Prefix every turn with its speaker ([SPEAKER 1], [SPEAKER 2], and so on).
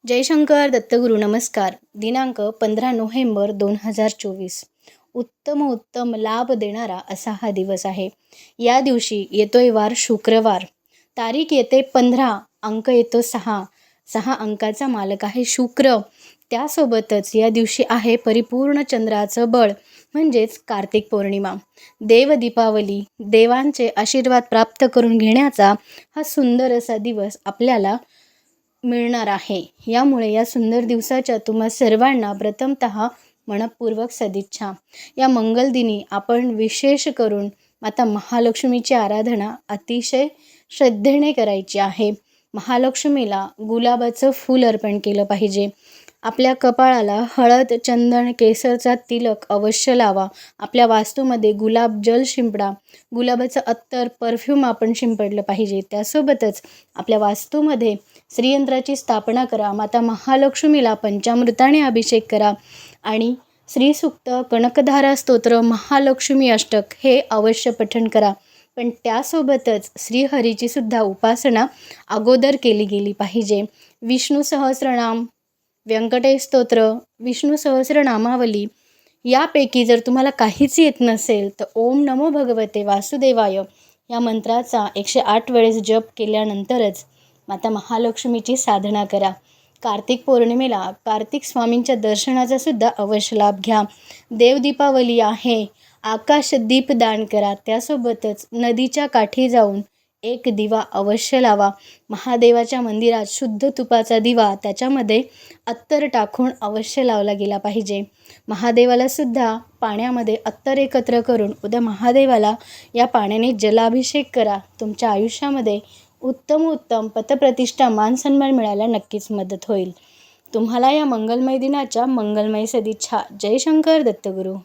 [SPEAKER 1] जयशंकर दत्तगुरू नमस्कार. दिनांक 15 नोव्हेंबर 2024. उत्तम लाभ देणारा असा हा दिवस आहे. या दिवशी येतोय वार शुक्रवार. तारीख येते 15, अंक येतो 6. 6 अंकाचा मालक आहे शुक्र. त्यासोबतच या दिवशी आहे परिपूर्ण चंद्राचं बळ म्हणजेच कार्तिक पौर्णिमा. देव दीपावली, देवांचे आशीर्वाद प्राप्त करून घेण्याचा हा सुंदर असा दिवस आपल्याला मिळणार आहे. यामुळे या सुंदर दिवसाच्या तुम्हा सर्वांना प्रथमतः मनपूर्वक सदिच्छा. या मंगलदिनी आपण विशेष करून माता महालक्ष्मीची आराधना अतिशय श्रद्धेने करायची आहे. महालक्ष्मीला गुलाबाचं फूल अर्पण केलं पाहिजे. आपल्या कपाळाला हळद, चंदन, केसरचा तिलक अवश्य लावा. आपल्या वास्तूमध्ये गुलाब जल शिंपडा. गुलाबाचं अत्तर, परफ्यूम आपण शिंपडलं पाहिजे. त्यासोबतच आपल्या वास्तूमध्ये श्रीयंत्राची स्थापना करा. माता महालक्ष्मीला पंचामृताने अभिषेक करा आणि श्रीसूक्त, कनकधारा स्तोत्र, महालक्ष्मी अष्टक हे अवश्य पठण करा. पण त्यासोबतच श्रीहरीची सुद्धा उपासना अगोदर केली गेली पाहिजे. विष्णू सहस्रनाम, व्यंकटेश स्तोत्र, विष्णू सहस्रनामावली यापैकी जर तुम्हाला काहीच येत नसेल तर ओम नमो भगवते वासुदेवाय या मंत्राचा 108 वेळेस जप केल्यानंतरच माता महालक्ष्मीची साधना करा. कार्तिक पौर्णिमेला कार्तिक स्वामींच्या दर्शनाचा सुद्धा अवश्य लाभ घ्या. देव दीपावली आहे. आकाश दीप दान करा. त्यासोबतच नदीच्या काठी जाऊन एक दिवा अवश्य लावा. महादेवाच्या मंदिरात शुद्ध तुपाचा दिवा त्याच्यामध्ये अत्तर टाकून अवश्य लावला गेला पाहिजे. महादेवाला सुद्धा पाण्यामध्ये अत्तर एकत्र करून उद्या महादेवाला या पाण्याने जलाभिषेक करा. तुमच्या आयुष्यामध्ये उत्तम पतप्रतिष्ठा, मानसन्मान मिळायला नक्कीच मदत होईल. तुम्हाला या मंगलमय दिनाच्या मंगलमय सदिच्छा. जयशंकर दत्तगुरू.